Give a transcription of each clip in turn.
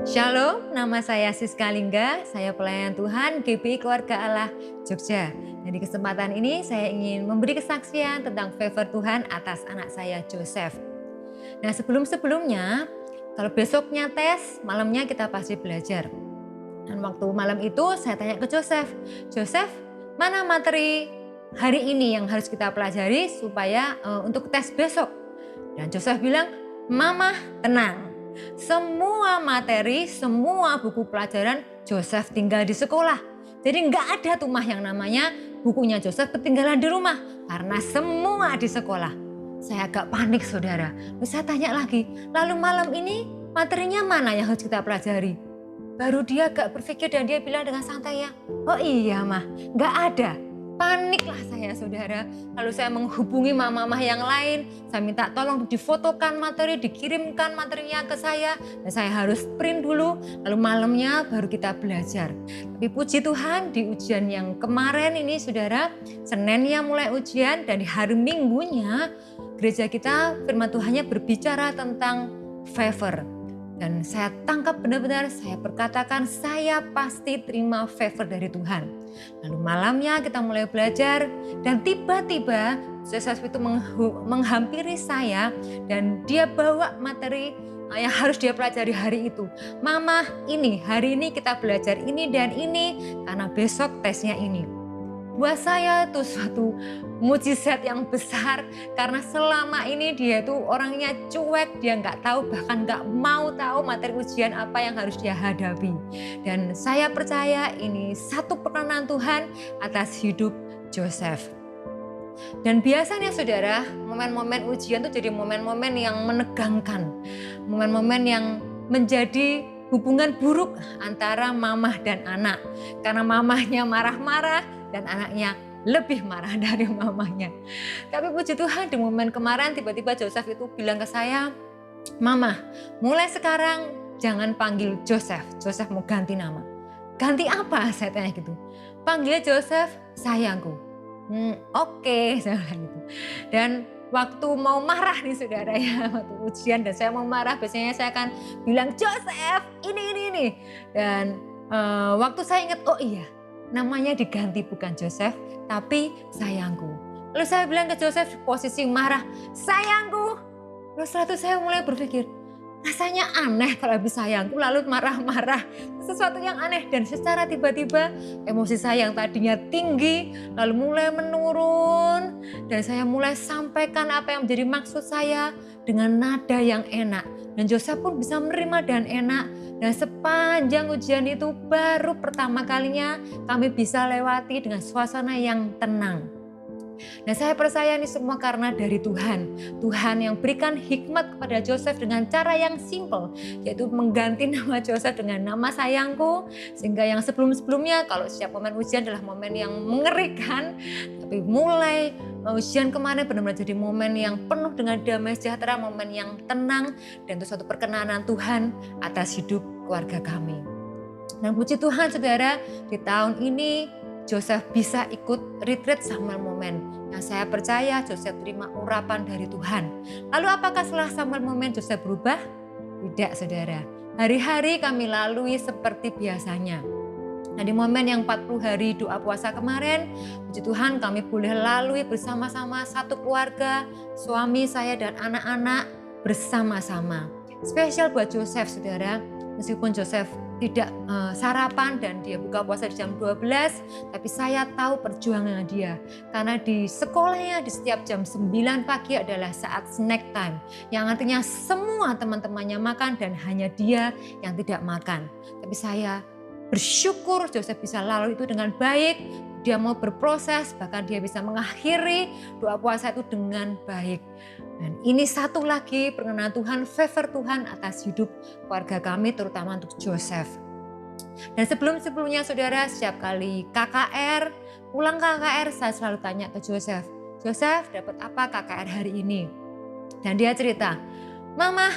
Shalom, nama saya Siska Lingga, saya pelayan Tuhan GBI Keluarga Allah Jogja. Dan di kesempatan ini saya ingin memberi kesaksian tentang favor Tuhan atas anak saya Joseph. Nah sebelum-sebelumnya, kalau besoknya tes, malamnya kita pasti belajar. Dan waktu malam itu saya tanya ke Joseph, Joseph mana materi hari ini yang harus kita pelajari supaya untuk tes besok? Dan Joseph bilang, Mama tenang. Semua materi, semua buku pelajaran Joseph tinggal di sekolah. Jadi nggak ada tuh mah yang namanya bukunya Joseph ketinggalan di rumah. Karena semua di sekolah. Saya agak panik saudara. Lalu saya tanya lagi, lalu malam ini materinya mana yang harus kita pelajari? Baru dia agak berpikir dan dia bilang dengan santai ya, oh iya mah nggak ada. Paniklah saya saudara, lalu saya menghubungi mama-mama yang lain, saya minta tolong difotokan materi, dikirimkan materinya ke saya, dan saya harus print dulu, lalu malamnya baru kita belajar. Tapi puji Tuhan di ujian yang kemarin ini saudara, Seninnya mulai ujian dan di hari Minggunya gereja kita firman Tuhannya berbicara tentang favor. Dan saya tangkap benar-benar, saya berkatakan saya pasti terima favor dari Tuhan. Lalu malamnya kita mulai belajar dan tiba-tiba Joseph itu menghampiri saya dan dia bawa materi yang harus dia pelajari hari itu. Mama ini, hari ini kita belajar ini dan ini karena besok tesnya ini. Buat saya itu suatu mujizat yang besar karena selama ini dia itu orangnya cuek, dia nggak tahu bahkan nggak mau tahu materi ujian apa yang harus dia hadapi. Dan saya percaya ini satu perkenan Tuhan atas hidup Joseph. Dan biasanya saudara, momen-momen ujian itu jadi momen-momen yang menegangkan, momen-momen yang menjadi hubungan buruk antara mamah dan anak. Karena mamahnya marah-marah dan anaknya lebih marah dari mamanya. Tapi puji Tuhan di momen kemarin tiba-tiba Joseph itu bilang ke saya, Mama mulai sekarang jangan panggil Joseph, Joseph mau ganti nama. Ganti apa? Saya tanya gitu. Panggil Joseph sayangku. Oke, saya bilang gitu. Dan waktu mau marah nih saudara ya, waktu ujian dan saya mau marah biasanya saya akan bilang Joseph ini. Dan waktu saya ingat oh iya namanya diganti bukan Joseph tapi sayangku. Lalu saya bilang ke Joseph posisi marah, sayangku. Lalu setelah itu saya mulai berpikir rasanya aneh kalau habis sayangku lalu marah-marah. Sesuatu yang aneh dan secara tiba-tiba emosi saya yang tadinya tinggi lalu mulai menurun. Dan saya mulai sampaikan apa yang menjadi maksud saya dengan nada yang enak. Dan Joseph pun bisa menerima dan enak. Dan sepanjang ujian itu baru pertama kalinya kami bisa lewati dengan suasana yang tenang. Dan saya percaya ini semua karena dari Tuhan. Tuhan yang berikan hikmat kepada Joseph dengan cara yang simple. Yaitu mengganti nama Joseph dengan nama sayangku. Sehingga yang sebelum-sebelumnya kalau setiap momen ujian adalah momen yang mengerikan. Tapi mulai ujian kemarin benar-benar jadi momen yang penuh dengan damai sejahtera. Momen yang tenang. Dan itu suatu perkenanan Tuhan atas hidup keluarga kami. Dan puji Tuhan saudara di tahun ini Joseph bisa ikut retreat Samuel Moment. Yang saya percaya Joseph terima urapan dari Tuhan. Lalu apakah setelah Samuel Moment Joseph berubah? Tidak saudara. Hari-hari kami lalui seperti biasanya. Nah di momen yang 40 hari doa puasa kemarin, puji Tuhan kami boleh lalui bersama-sama satu keluarga, suami saya dan anak-anak bersama-sama. Spesial buat Joseph saudara, meskipun Joseph tidak sarapan dan dia buka puasa di jam 12, tapi saya tahu perjuangan dia. Karena di sekolahnya di setiap jam 9 pagi adalah saat snack time. Yang artinya semua teman-temannya makan dan hanya dia yang tidak makan. Tapi saya bersyukur Joseph bisa lalu itu dengan baik. Dia mau berproses, bahkan dia bisa mengakhiri doa puasa itu dengan baik. Dan ini satu lagi perkenan Tuhan, favor Tuhan atas hidup keluarga kami, terutama untuk Joseph. Dan sebelum-sebelumnya saudara, setiap kali KKR, pulang KKR, saya selalu tanya ke Joseph, Joseph dapat apa KKR hari ini? Dan dia cerita, Mama,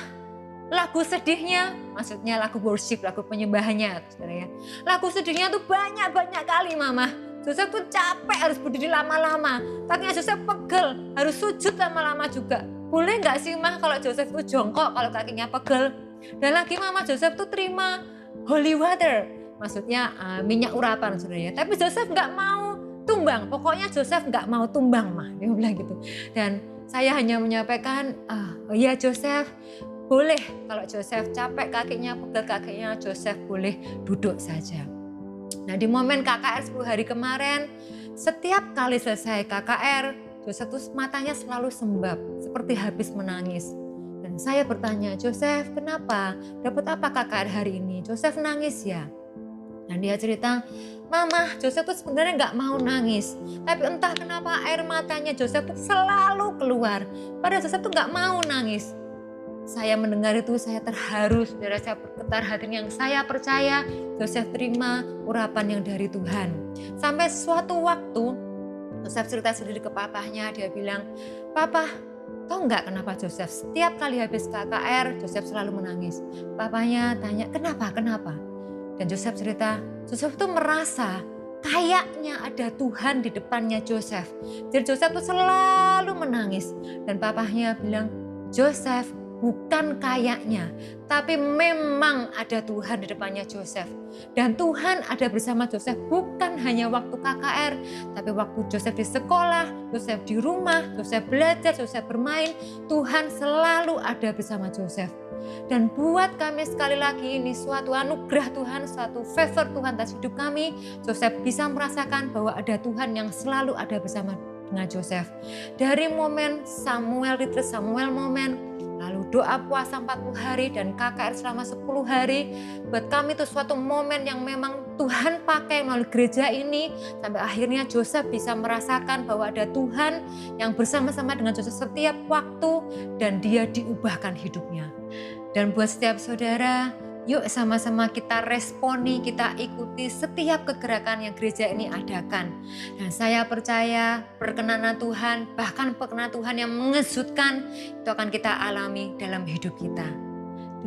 lagu sedihnya, maksudnya lagu worship, lagu penyembahannya, saudara ya. Lagu sedihnya tuh banyak-banyak kali Mama. Joseph tuh capek harus berdiri lama-lama. Kakinya Joseph pegel, harus sujud lama-lama juga. Boleh nggak sih Mah kalau Joseph tuh jongkok kalau kakinya pegel? Dan lagi Mama Joseph tuh terima holy water, maksudnya minyak urapan saudara ya. Tapi Joseph nggak mau tumbang, pokoknya Joseph nggak mau tumbang mah, dia bilang gitu. Dan saya hanya menyampaikan, oh iya Joseph, boleh kalau Joseph capek kakinya, pegel kakinya, Joseph boleh duduk saja. Nah di momen KKR 10 hari kemarin, setiap kali selesai KKR, Joseph tuh matanya selalu sembab, seperti habis menangis. Dan saya bertanya, Joseph kenapa? Dapat apa KKR hari ini? Joseph nangis ya? Dan dia cerita, Mama, Joseph tuh sebenarnya nggak mau nangis. Tapi entah kenapa air matanya Joseph tuh selalu keluar. Padahal Joseph tuh nggak mau nangis. Saya mendengar itu, saya terharu, saudara, saya bergetar hatinya. Yang saya percaya, Joseph terima urapan yang dari Tuhan. Sampai suatu waktu, Joseph cerita sendiri ke papahnya, dia bilang, Papa, tahu nggak kenapa Joseph setiap kali habis KKR, Joseph selalu menangis. Papanya tanya, kenapa? Dan Joseph cerita, Joseph tuh merasa kayaknya ada Tuhan di depannya Joseph. Jadi Joseph tuh selalu menangis. Dan papahnya bilang, Joseph, bukan kayaknya, tapi memang ada Tuhan di depannya Joseph. Dan Tuhan ada bersama Joseph bukan hanya waktu KKR, tapi waktu Joseph di sekolah, Joseph di rumah, Joseph belajar, Joseph bermain, Tuhan selalu ada bersama Joseph. Dan buat kami sekali lagi ini suatu anugerah Tuhan, suatu favor Tuhan atas hidup kami. Joseph bisa merasakan bahwa ada Tuhan yang selalu ada bersama dengan Joseph. Dari momen Samuel Retreat, Samuel Moment, lalu doa puasa 40 hari dan KKR selama 10 hari. Buat kami itu suatu momen yang memang Tuhan pakai melalui gereja ini. Sampai akhirnya Joseph bisa merasakan bahwa ada Tuhan yang bersama-sama dengan Joseph setiap waktu. Dan dia diubahkan hidupnya. Dan buat setiap saudara, yuk sama-sama kita responi, kita ikuti setiap kegerakan yang gereja ini adakan. Dan saya percaya perkenanan Tuhan, bahkan perkenanan Tuhan yang mengejutkan, itu akan kita alami dalam hidup kita.